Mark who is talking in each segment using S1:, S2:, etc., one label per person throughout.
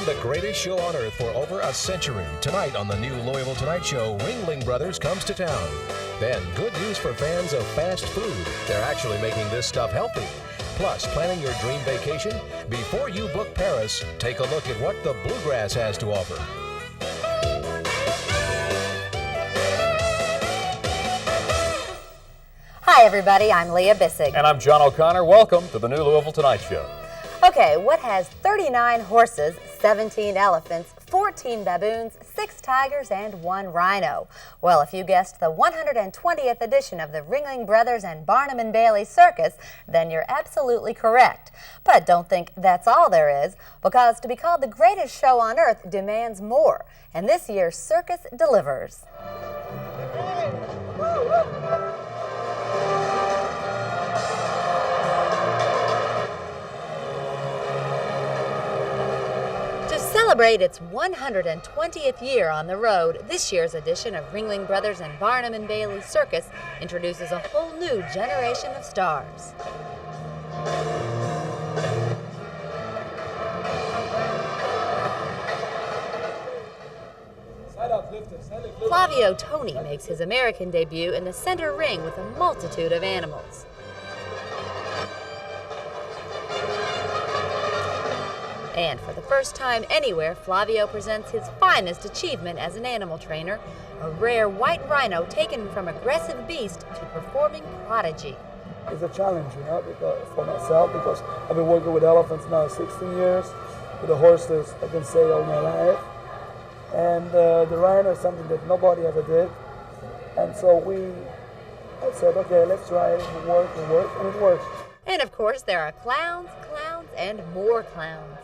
S1: the greatest show on earth for over a century. Tonight on the new Louisville Tonight Show, Ringling Brothers comes to town. Then, good news for fans of fast food. They're actually making this stuff healthy. Plus, planning your dream vacation? Before you book Paris, take a look at what the Bluegrass has to offer.
S2: Hi everybody, I'm Leah Bisig.
S3: And I'm John O'Connor. Welcome to the new Louisville Tonight Show.
S2: Okay, what has 39 horses, 17 elephants, 14 baboons, 6 tigers, and 1 rhino? Well, if you guessed the 120th edition of the Ringling Brothers and Barnum and Bailey Circus, then you're absolutely correct. But don't think that's all there is, because to be called the greatest show on earth demands more. And this year's circus delivers. To celebrate its 120th year on the road, this year's edition of Ringling Brothers and Barnum and Bailey Circus introduces a whole new generation of stars. Flavio Tony makes his American debut in the center ring with a multitude of animals. And for the first time anywhere, Flavio presents his finest achievement as an animal trainer, a rare white rhino taken from aggressive beast to performing prodigy.
S4: It's a challenge, because for myself, because I've been working with elephants now 16 years, with the horses, I can say, all my life. And the rhino is something that nobody ever did. And so I said, okay, let's try it and work, and it works.
S2: And of course, there are clowns, and more clowns.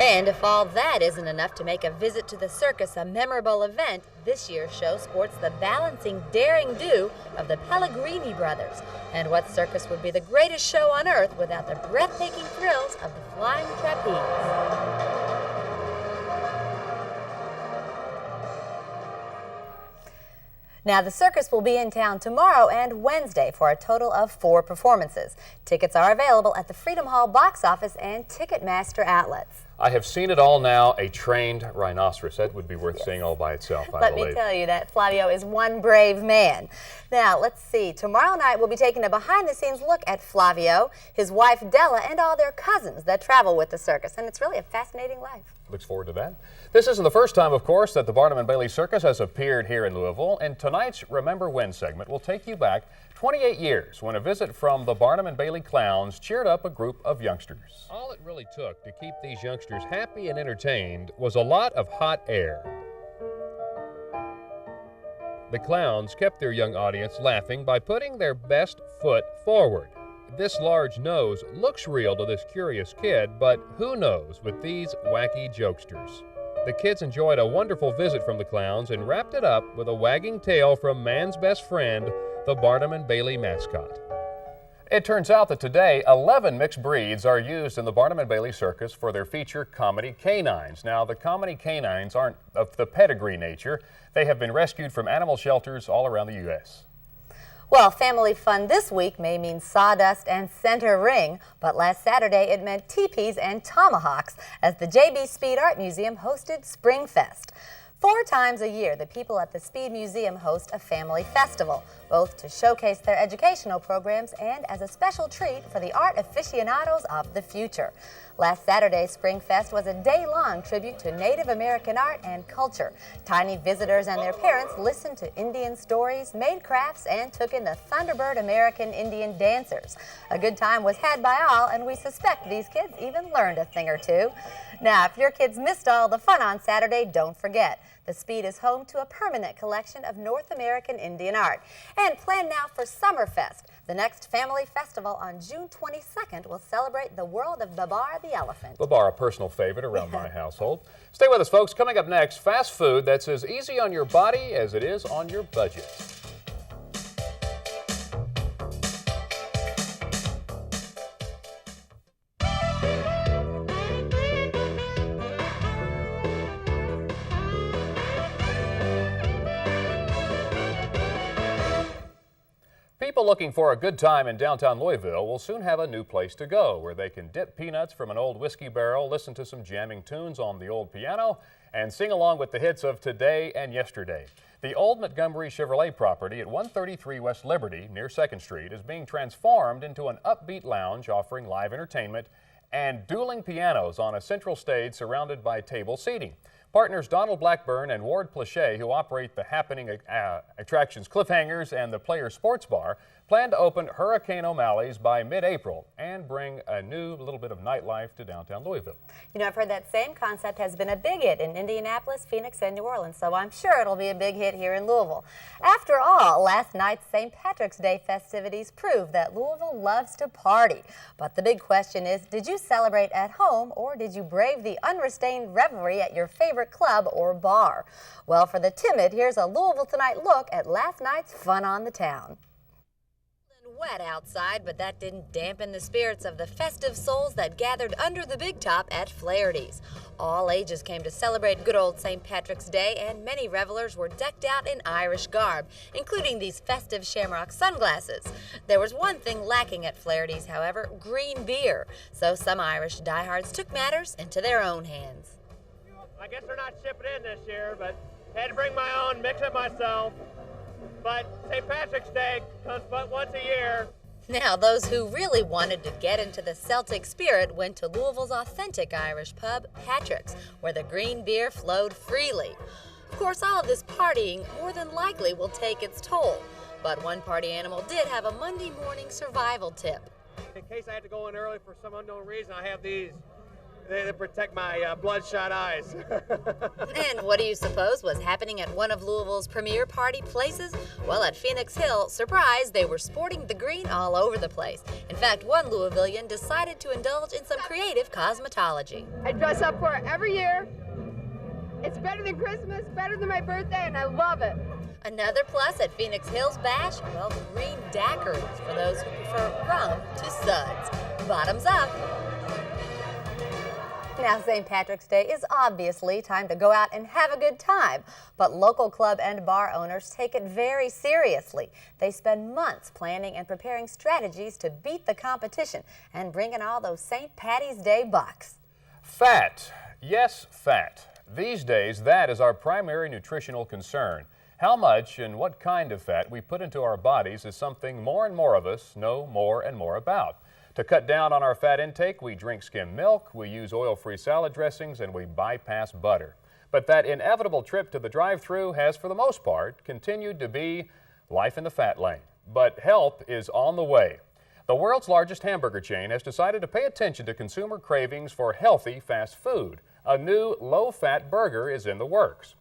S2: And if all that isn't enough to make a visit to the circus a memorable event, this year's show sports the balancing daring do of the Pellegrini brothers. And what circus would be the greatest show on earth without the breathtaking thrills of the flying trapeze? Now, the circus will be in town tomorrow and Wednesday for a total of 4 performances. Tickets are available at the Freedom Hall box office and Ticketmaster outlets.
S3: I have seen it all now, a trained rhinoceros. That would be worth seeing all by itself, I believe.
S2: Let me tell you that Flavio is one brave man. Now, let's see. Tomorrow night, we'll be taking a behind-the-scenes look at Flavio, his wife Della, and all their cousins that travel with the circus. And it's really a fascinating life.
S3: Looks forward to that. This isn't the first time, of course, that the Barnum and Bailey Circus has appeared here in Louisville, and tonight's Remember When segment will take you back 28 years when a visit from the Barnum and Bailey Clowns cheered up a group of youngsters. All it really took to keep these youngsters happy and entertained was a lot of hot air. The clowns kept their young audience laughing by putting their best foot forward. This large nose looks real to this curious kid, but who knows with these wacky jokesters. The kids enjoyed a wonderful visit from the clowns and wrapped it up with a wagging tail from man's best friend, the Barnum and Bailey mascot. It turns out that today, 11 mixed breeds are used in the Barnum and Bailey Circus for their feature comedy canines. Now, the comedy canines aren't of the pedigree nature. They have been rescued from animal shelters all around the U.S.
S2: Well, family fun this week may mean sawdust and center ring, but last Saturday it meant teepees and tomahawks as the J.B. Speed Art Museum hosted Spring Fest. 4 times a year, the people at the Speed Museum host a family festival, both to showcase their educational programs and as a special treat for the art aficionados of the future. Last Saturday's Spring Fest was a day-long tribute to Native American art and culture. Tiny visitors and their parents listened to Indian stories, made crafts, and took in the Thunderbird American Indian dancers. A good time was had by all, and we suspect these kids even learned a thing or two. Now, if your kids missed all the fun on Saturday, don't forget. The Speed is home to a permanent collection of North American Indian art. And plan now for Summerfest. The next family festival on June 22nd will celebrate the world of Babar the elephant.
S3: Babar, a personal favorite around my household. Stay with us, folks. Coming up next, fast food that's as easy on your body as it is on your budget. People looking for a good time in downtown Louisville will soon have a new place to go where they can dip peanuts from an old whiskey barrel, listen to some jamming tunes on the old piano, and sing along with the hits of today and yesterday. The old Montgomery Chevrolet property at 133 West Liberty near 2nd Street is being transformed into an upbeat lounge offering live entertainment and dueling pianos on a central stage surrounded by table seating. Partners Donald Blackburn and Ward Plachey, who operate the Happening Attractions Cliffhangers and the Players Sports Bar, plan to open Hurricane O'Malley's by mid-April and bring a new little bit of nightlife to downtown Louisville.
S2: You know, I've heard that same concept has been a big hit in Indianapolis, Phoenix, and New Orleans, so I'm sure it'll be a big hit here in Louisville. After all, last night's St. Patrick's Day festivities proved that Louisville loves to party. But the big question is, did you celebrate at home or did you brave the unrestrained revelry at your favorite club or bar? Well, for the timid, here's a Louisville Tonight look at last night's fun on the town. Wet outside, but that didn't dampen the spirits of the festive souls that gathered under the big top at Flaherty's. All ages came to celebrate good old St. Patrick's Day, and many revelers were decked out in Irish garb, including these festive shamrock sunglasses. There was one thing lacking at Flaherty's, however, green beer. So some Irish diehards took matters into their own hands.
S5: I guess they're not shipping in this year, but had to bring my own, mix it myself. But St. Patrick's Day comes but once a year.
S2: Now, those who really wanted to get into the Celtic spirit went to Louisville's authentic Irish pub, Patrick's, where the green beer flowed freely. Of course, all of this partying more than likely will take its toll. But one party animal did have a Monday morning survival tip.
S5: In case I had to go in early for some unknown reason, I have these. They protect my bloodshot eyes.
S2: And what do you suppose was happening at one of Louisville's premier party places? Well, at Phoenix Hill, surprise, they were sporting the green all over the place. In fact, one Louisvillian decided to indulge in some creative cosmetology.
S6: I dress up for it every year. It's better than Christmas, better than my birthday, and I love it.
S2: Another plus at Phoenix Hill's bash, well, green daiquiris for those who prefer rum to suds. Bottoms up. Now, St. Patrick's Day is obviously time to go out and have a good time, but local club and bar owners take it very seriously. They spend months planning and preparing strategies to beat the competition and bring in all those St. Patty's Day bucks.
S3: Fat. Yes, fat. These days, that is our primary nutritional concern. How much and what kind of fat we put into our bodies is something more and more of us know more and more about. To cut down on our fat intake, we drink skim milk, we use oil-free salad dressings, and we bypass butter. But that inevitable trip to the drive-thru has, for the most part, continued to be life in the fat lane. But help is on the way. The world's largest hamburger chain has decided to pay attention to consumer cravings for healthy fast food. A new low-fat burger is in the works.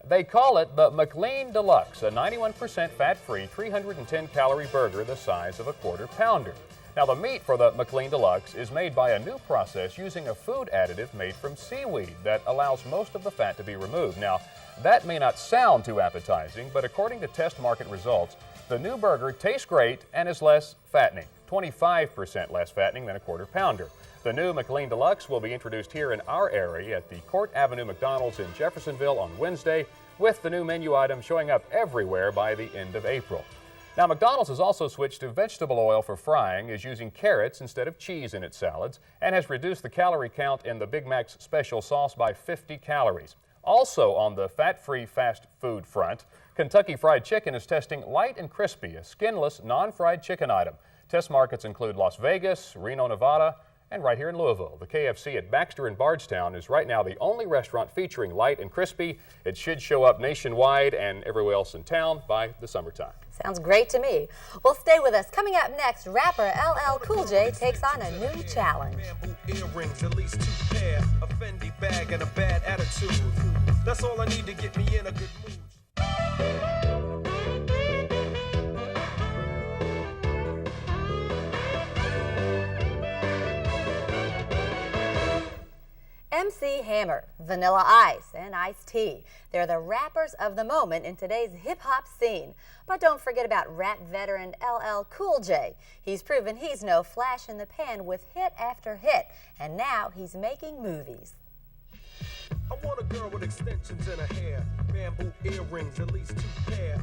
S3: They call it the McLean Deluxe, a 91% fat-free, 310-calorie burger the size of a quarter-pounder. Now, the meat for the McLean Deluxe is made by a new process using a food additive made from seaweed that allows most of the fat to be removed. Now, that may not sound too appetizing, but according to test market results, the new burger tastes great and is less fattening, 25% less fattening than a quarter pounder. The new McLean Deluxe will be introduced here in our area at the Court Avenue McDonald's in Jeffersonville on Wednesday, with the new menu item showing up everywhere by the end of April. Now, McDonald's has also switched to vegetable oil for frying, is using carrots instead of cheese in its salads, and has reduced the calorie count in the Big Mac's special sauce by 50 calories. Also on the fat-free fast food front, Kentucky Fried Chicken is testing Light and Crispy, a skinless, non-fried chicken item. Test markets include Las Vegas, Reno, Nevada, and right here in Louisville. The KFC at Baxter and Bardstown is right now the only restaurant featuring Light and Crispy. It should show up nationwide and everywhere else in town by the summertime.
S2: Sounds great to me. Well, stay with us. Coming up next, rapper LL Cool J takes on a new challenge.
S7: Earrings, at least 2 pair, a Fendi bag and a bad attitude. That's all I need to get me in a good mood.
S2: MC Hammer, Vanilla Ice, and Ice-T. They're the rappers of the moment in today's hip-hop scene. But don't forget about rap veteran LL Cool J. He's proven he's no flash in the pan with hit after hit, and now he's making movies.
S7: I want a girl with extensions in her hair, bamboo earrings, at least 2 pair.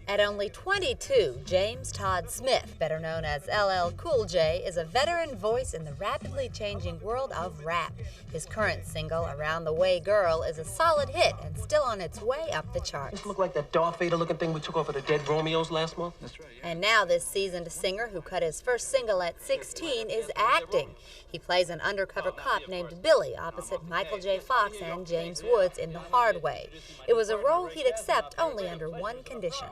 S2: At only 22, James Todd Smith, better known as LL Cool J, is a veteran voice in the rapidly changing world of rap. His current single, Around the Way Girl, is a solid hit and still on its way up the charts.
S8: This look like that Darth Vader looking thing we took off of the Dead Romeos last month? That's right.
S2: And now this seasoned singer who cut his first single at 16 is acting. He plays an undercover cop named Billy opposite Michael J. Fox and James Woods in The Hard Way. It was a role he'd accept only under one condition.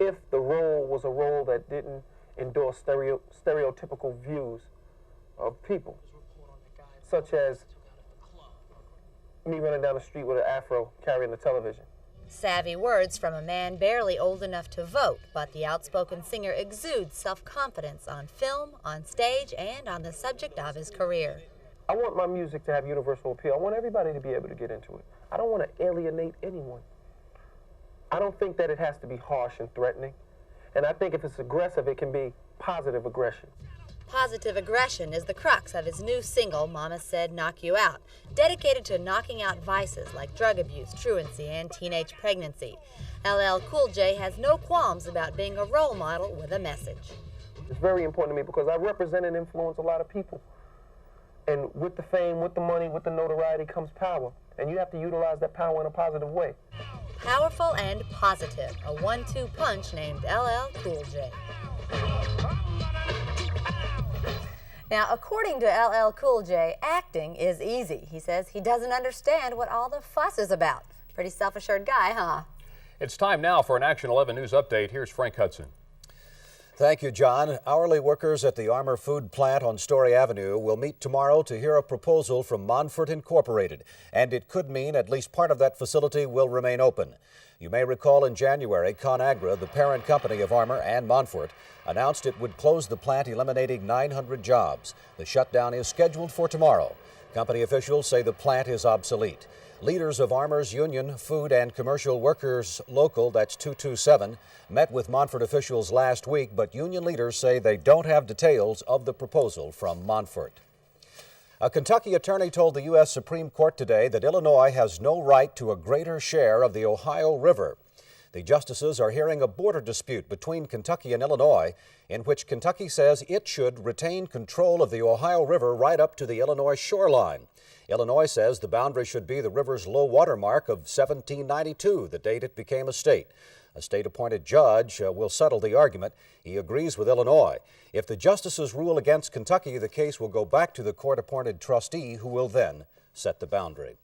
S8: If the role was a role that didn't endorse stereotypical views of people, such as me running down the street with an afro carrying the television.
S2: Savvy words from a man barely old enough to vote, but the outspoken singer exudes self-confidence on film, on stage, and on the subject of his career.
S8: I want my music to have universal appeal. I want everybody to be able to get into it. I don't want to alienate anyone. I don't think that it has to be harsh and threatening. And I think if it's aggressive, it can be positive aggression.
S2: Positive aggression is the crux of his new single, Mama Said Knock You Out, dedicated to knocking out vices like drug abuse, truancy, and teenage pregnancy. LL Cool J has no qualms about being a role model with a message.
S8: It's very important to me because I represent and influence a lot of people. And with the fame, with the money, with the notoriety comes power. And you have to utilize that power in a positive way.
S2: Powerful and positive, a 1-2 punch named LL Cool J. Now, according to LL Cool J, acting is easy. He says he doesn't understand what all the fuss is about. Pretty self-assured guy, huh?
S3: It's time now for an Action 11 News update. Here's Frank Hudson.
S9: Thank you, John. Hourly workers at the Armour Food Plant on Story Avenue will meet tomorrow to hear a proposal from Monfort Incorporated, and it could mean at least part of that facility will remain open. You may recall in January, ConAgra, the parent company of Armour and Monfort, announced it would close the plant, eliminating 900 jobs. The shutdown is scheduled for tomorrow. Company officials say the plant is obsolete. Leaders of Armour's union, Food and Commercial Workers Local, that's 227, met with Monfort officials last week, but union leaders say they don't have details of the proposal from Monfort. A Kentucky attorney told the U.S. Supreme Court today that Illinois has no right to a greater share of the Ohio River. The justices are hearing a border dispute between Kentucky and Illinois, in which Kentucky says it should retain control of the Ohio River right up to the Illinois shoreline. Illinois says the boundary should be the river's low water mark of 1792, the date it became a state. A state-appointed judge will settle the argument. He agrees with Illinois. If the justices rule against Kentucky, the case will go back to the court-appointed trustee, who will then set the boundary.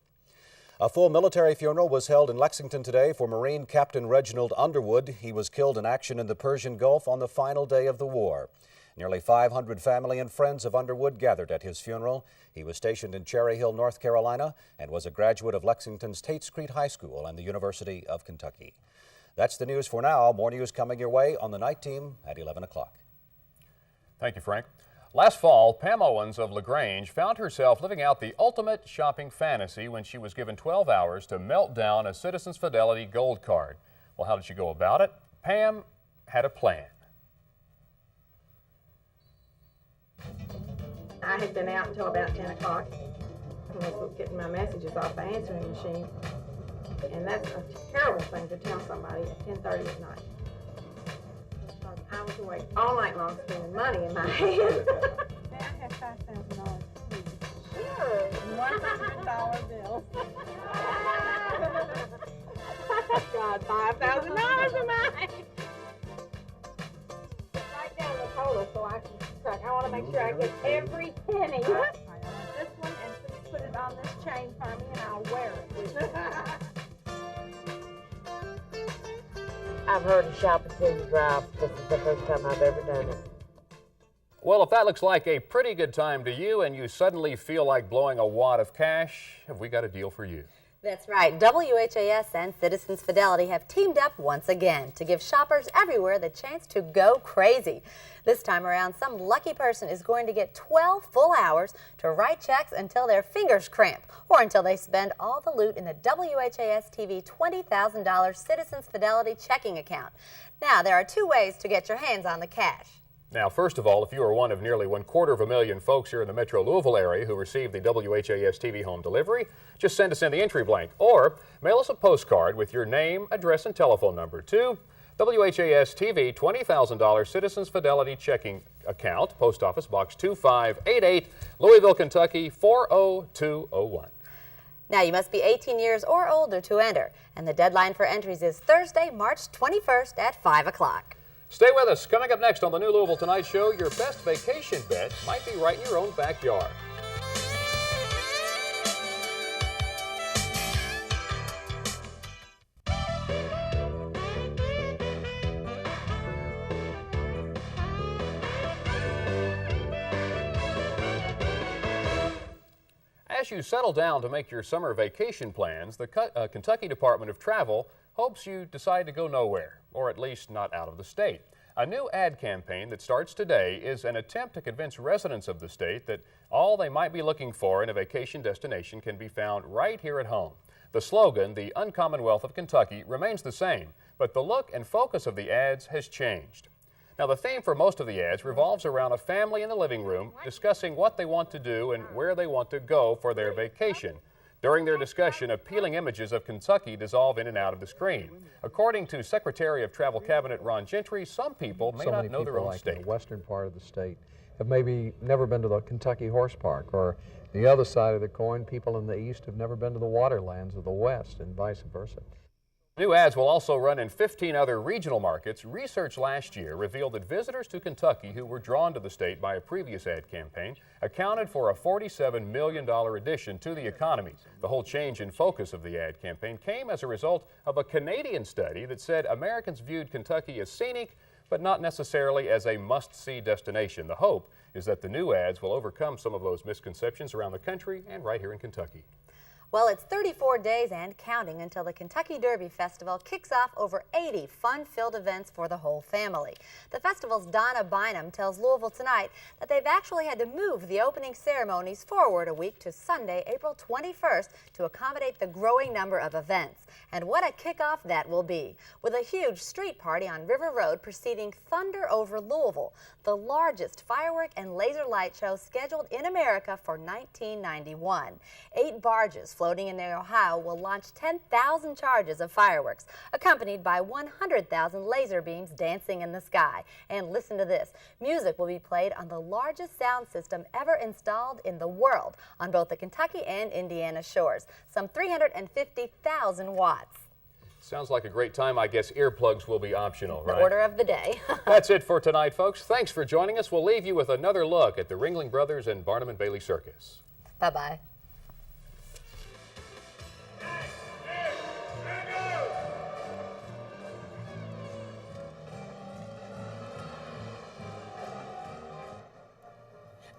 S9: A full military funeral was held in Lexington today for Marine Captain Reginald Underwood. He was killed in action in the Persian Gulf on the final day of the war. Nearly 500 family and friends of Underwood gathered at his funeral. He was stationed in Cherry Hill, North Carolina, and was a graduate of Lexington's Tate Street High School and the University of Kentucky. That's the news for now. More news coming your way on the Night Team at 11 o'clock.
S3: Thank you, Frank. Last fall, Pam Owens of LaGrange found herself living out the ultimate shopping fantasy when she was given 12 hours to melt down a Citizens Fidelity Gold Card. Well, how did she go about it? Pam had a plan.
S10: I had been out until about 10 o'clock. I was getting my messages off the answering machine. And that's a terrible thing to tell somebody at 10:30 at night. Because I was awake all night long spending money in my hand. May I have $5,000, please? Sure. $100 bills. God, $5,000 in mine. Write down the total so I can track. I want to make sure I get every penny. I want this one, and please put it on this chain for me, and I'll wear it.
S11: I've heard of shop until you drive. This is the first time I've ever done it.
S3: Well, if that looks like a pretty good time to you and you suddenly feel like blowing a wad of cash, have we got a deal for you?
S2: That's right. WHAS and Citizens Fidelity have teamed up once again to give shoppers everywhere the chance to go crazy. This time around, some lucky person is going to get 12 full hours to write checks until their fingers cramp or until they spend all the loot in the WHAS TV $20,000 Citizens Fidelity checking account. Now, there are two ways to get your hands on the cash.
S3: Now, first of all, if you are one of nearly 250,000 folks here in the metro Louisville area who receive the WHAS TV home delivery, just send us in the entry blank or mail us a postcard with your name, address, and telephone number to WHAS TV, $20,000 Citizens Fidelity Checking Account, Post Office Box 2588, Louisville, Kentucky 40201.
S2: Now, you must be 18 years or older to enter, and the deadline for entries is Thursday, March 21st at 5 o'clock.
S3: Stay with us. Coming up next on the new Louisville Tonight Show, your best vacation bet might be right in your own backyard. As you settle down to make your summer vacation plans, the Kentucky Department of Travel hopes you decide to go nowhere, or at least not out of the state. A new ad campaign that starts today is an attempt to convince residents of the state that all they might be looking for in a vacation destination can be found right here at home. The slogan, "The Uncommon Wealth of Kentucky," remains the same, but the look and focus of the ads has changed. Now, the theme for most of the ads revolves around a family in the living room discussing what they want to do and where they want to go for their vacation. During their discussion, appealing images of Kentucky dissolve in and out of the screen. According to Secretary of Travel Cabinet Ron Gentry, some people may not know their own state.
S12: In the western part of the state have maybe never been to the Kentucky Horse Park, or the other side of the coin, people in the east have never been to the waterlands of the west, and vice versa.
S3: New ads will also run in 15 other regional markets. Research last year revealed that visitors to Kentucky who were drawn to the state by a previous ad campaign accounted for a $47 million addition to the economy. The whole change in focus of the ad campaign came as a result of a Canadian study that said Americans viewed Kentucky as scenic, but not necessarily as a must-see destination. The hope is that the new ads will overcome some of those misconceptions around the country and right here in Kentucky.
S2: Well, it's 34 days and counting until the Kentucky Derby Festival kicks off over 80 fun-filled events for the whole family. The festival's Donna Bynum tells Louisville Tonight that they've actually had to move the opening ceremonies forward a week to Sunday, April 21st to accommodate the growing number of events. And what a kickoff that will be, with a huge street party on River Road preceding Thunder Over Louisville, the largest firework and laser light show scheduled in America for 1991. 8 barges floating in the Ohio will launch 10,000 charges of fireworks, accompanied by 100,000 laser beams dancing in the sky. And listen to this, music will be played on the largest sound system ever installed in the world on both the Kentucky and Indiana shores, some 350,000 watts.
S3: Sounds like a great time. I guess earplugs will be optional, right?
S2: The order of the day.
S3: That's it for tonight, folks. Thanks for joining us. We'll leave you with another look at the Ringling Brothers and Barnum and Bailey Circus.
S2: Bye-bye.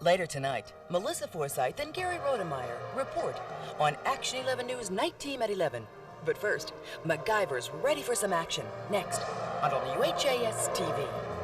S13: Later tonight, Melissa Forsythe and Gary Rodemeyer report on Action 11 News Night Team at 11. But first, MacGyver's ready for some action. Next on WHAS TV.